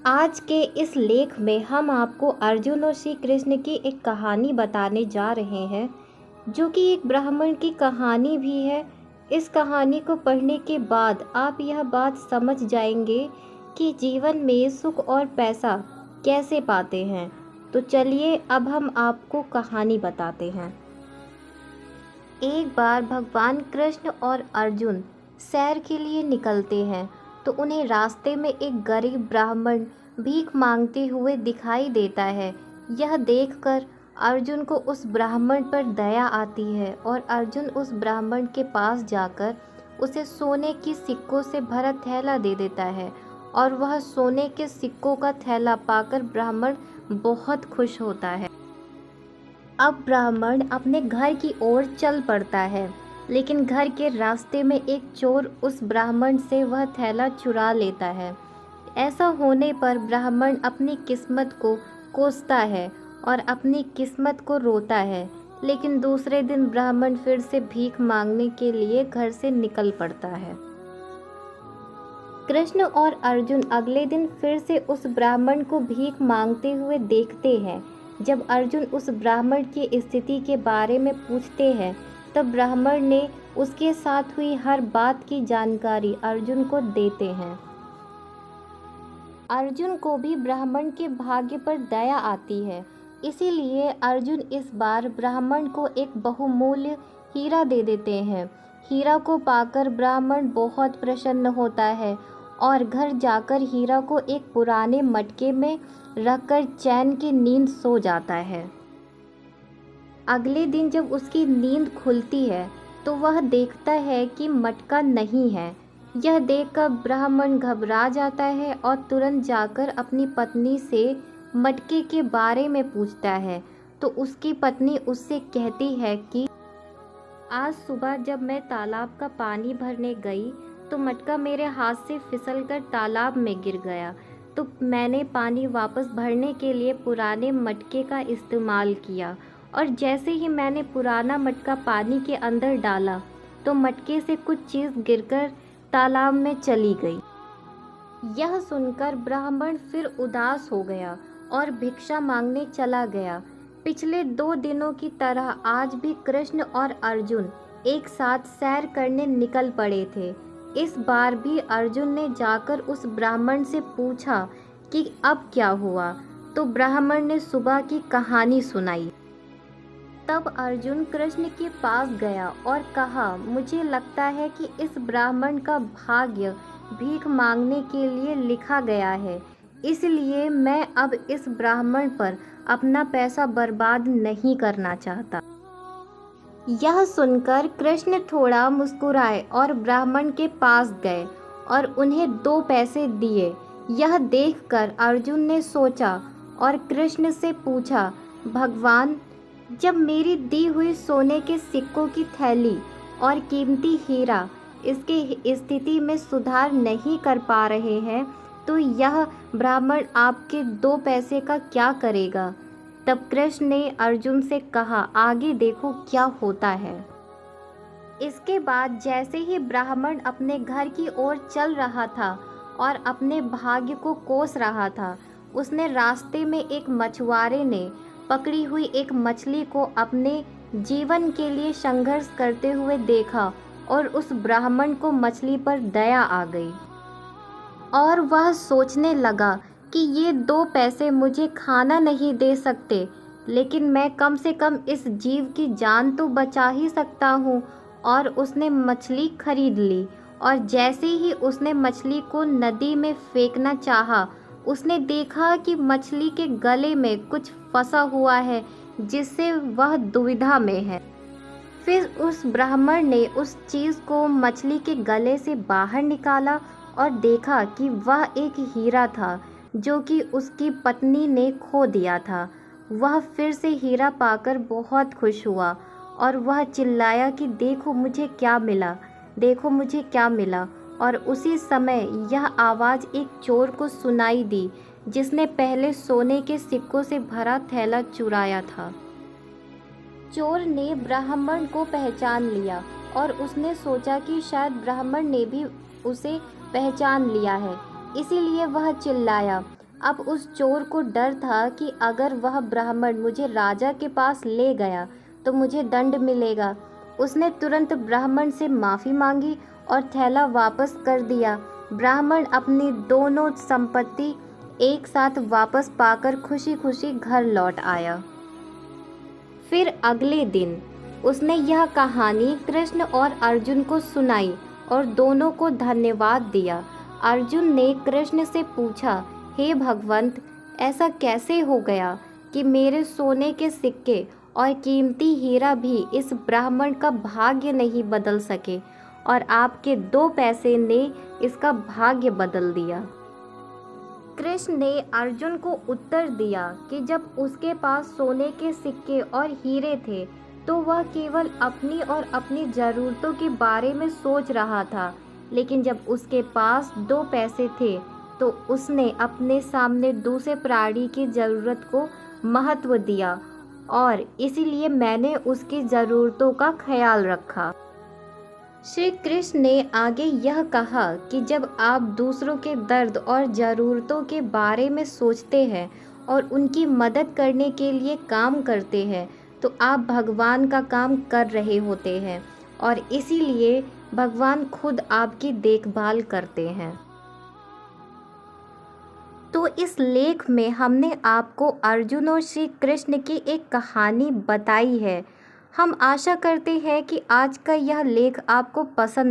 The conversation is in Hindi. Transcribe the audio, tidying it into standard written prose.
आज के इस लेख में हम आपको अर्जुन और श्री कृष्ण की एक कहानी बताने जा रहे हैं, जो कि एक ब्राह्मण की कहानी भी है। इस कहानी को पढ़ने के बाद आप यह बात समझ जाएंगे कि जीवन में सुख और पैसा कैसे पाते हैं। तो चलिए अब हम आपको कहानी बताते हैं। एक बार भगवान कृष्ण और अर्जुन सैर के लिए निकलते हैं, तो उन्हें रास्ते में एक गरीब ब्राह्मण भीख मांगते हुए दिखाई देता है। यह देखकर अर्जुन को उस ब्राह्मण पर दया आती है और अर्जुन उस ब्राह्मण के पास जाकर उसे सोने की सिक्कों से भरा थैला दे देता है और वह सोने के सिक्कों का थैला पाकर ब्राह्मण बहुत खुश होता है। अब ब्राह्मण अपने घर की ओर चल पड़ता है, लेकिन घर के रास्ते में एक चोर उस ब्राह्मण से वह थैला चुरा लेता है। ऐसा होने पर ब्राह्मण अपनी किस्मत को कोसता है और अपनी किस्मत को रोता है। लेकिन दूसरे दिन ब्राह्मण फिर से भीख मांगने के लिए घर से निकल पड़ता है। कृष्ण और अर्जुन अगले दिन फिर से उस ब्राह्मण को भीख मांगते हुए देखते हैं। जब अर्जुन उस ब्राह्मण की स्थिति के बारे में पूछते हैं, तब ब्राह्मण ने उसके साथ हुई हर बात की जानकारी अर्जुन को देते हैं। अर्जुन को भी ब्राह्मण के भाग्य पर दया आती है, इसीलिए अर्जुन इस बार ब्राह्मण को एक बहुमूल्य हीरा दे देते हैं। हीरा को पाकर ब्राह्मण बहुत प्रसन्न होता है और घर जाकर हीरा को एक पुराने मटके में रखकर चैन की नींद सो जाता है। अगले दिन जब उसकी नींद खुलती है, तो वह देखता है कि मटका नहीं है। यह देखकर ब्राह्मण घबरा जाता है और तुरंत जाकर अपनी पत्नी से मटके के बारे में पूछता है। तो उसकी पत्नी उससे कहती है कि आज सुबह जब मैं तालाब का पानी भरने गई, तो मटका मेरे हाथ से फिसलकर तालाब में गिर गया। तो मैंने पानी वापस भरने के लिए पुराने मटके का इस्तेमाल किया, और जैसे ही मैंने पुराना मटका पानी के अंदर डाला, तो मटके से कुछ चीज़ गिरकर तालाब में चली गई। यह सुनकर ब्राह्मण फिर उदास हो गया और भिक्षा मांगने चला गया। पिछले 2 दिनों की तरह आज भी कृष्ण और अर्जुन एक साथ सैर करने निकल पड़े थे। इस बार भी अर्जुन ने जाकर उस ब्राह्मण से पूछा कि अब क्या हुआ। तो ब्राह्मण ने सुबह की कहानी सुनाई। तब अर्जुन कृष्ण के पास गया और कहा, मुझे लगता है कि इस ब्राह्मण का भाग्य भीख मांगने के लिए लिखा गया है, इसलिए मैं अब इस ब्राह्मण पर अपना पैसा बर्बाद नहीं करना चाहता। यह सुनकर कृष्ण थोड़ा मुस्कुराए और ब्राह्मण के पास गए और उन्हें 2 पैसे दिए। यह देखकर अर्जुन ने सोचा और कृष्ण से पूछा, भगवान, जब मेरी दी हुई सोने के सिक्कों की थैली और कीमती हीरा इसकी स्थिति में सुधार नहीं कर पा रहे हैं, तो यह ब्राह्मण आपके 2 पैसे का क्या करेगा। तब कृष्ण ने अर्जुन से कहा, आगे देखो क्या होता है। इसके बाद जैसे ही ब्राह्मण अपने घर की ओर चल रहा था और अपने भाग्य को कोस रहा था, उसने रास्ते में एक मछुआरे ने पकड़ी हुई एक मछली को अपने जीवन के लिए संघर्ष करते हुए देखा और उस ब्राह्मण को मछली पर दया आ गई और वह सोचने लगा कि ये 2 पैसे मुझे खाना नहीं दे सकते, लेकिन मैं कम से कम इस जीव की जान तो बचा ही सकता हूँ। और उसने मछली खरीद ली और जैसे ही उसने मछली को नदी में फेंकना चाहा, उसने देखा कि मछली के गले में कुछ फंसा हुआ है, जिससे वह दुविधा में है। फिर उस ब्राह्मण ने उस चीज़ को मछली के गले से बाहर निकाला और देखा कि वह एक हीरा था, जो कि उसकी पत्नी ने खो दिया था। वह फिर से हीरा पाकर बहुत खुश हुआ और वह चिल्लाया कि देखो मुझे क्या मिला, देखो मुझे क्या मिला। और उसी समय यह आवाज़ एक चोर को सुनाई दी, जिसने पहले सोने के सिक्कों से भरा थैला चुराया था। चोर ने ब्राह्मण को पहचान लिया और उसने सोचा कि शायद ब्राह्मण ने भी उसे पहचान लिया है, इसीलिए वह चिल्लाया, अब उस चोर को डर था कि अगर वह ब्राह्मण मुझे राजा के पास ले गया तो मुझे दंड मिलेगा। उसने तुरंत ब्राह्मण से माफ़ी मांगी और थैला वापस कर दिया। ब्राह्मण अपनी दोनों संपत्ति एक साथ वापस पाकर खुशी खुशी घर लौट आया। फिर अगले दिन उसने यह कहानी कृष्ण और अर्जुन को सुनाई और दोनों को धन्यवाद दिया। अर्जुन ने कृष्ण से पूछा, हे भगवंत, ऐसा कैसे हो गया कि मेरे सोने के सिक्के और कीमती हीरा भी इस ब्राह्मण का भाग्य नहीं बदल सके और आपके 2 पैसे ने इसका भाग्य बदल दिया। कृष्ण ने अर्जुन को उत्तर दिया कि जब उसके पास सोने के सिक्के और हीरे थे तो वह केवल अपनी और अपनी ज़रूरतों के बारे में सोच रहा था, लेकिन जब उसके पास 2 पैसे थे तो उसने अपने सामने दूसरे प्राणी की ज़रूरत को महत्व दिया और इसीलिए मैंने उसकी ज़रूरतों का ख्याल रखा। श्री कृष्ण ने आगे यह कहा कि जब आप दूसरों के दर्द और ज़रूरतों के बारे में सोचते हैं और उनकी मदद करने के लिए काम करते हैं तो आप भगवान का काम कर रहे होते हैं और इसीलिए भगवान खुद आपकी देखभाल करते हैं। तो इस लेख में हमने आपको अर्जुन और श्री कृष्ण की एक कहानी बताई है। हम आशा करते हैं कि आज का यह लेख आपको पसंद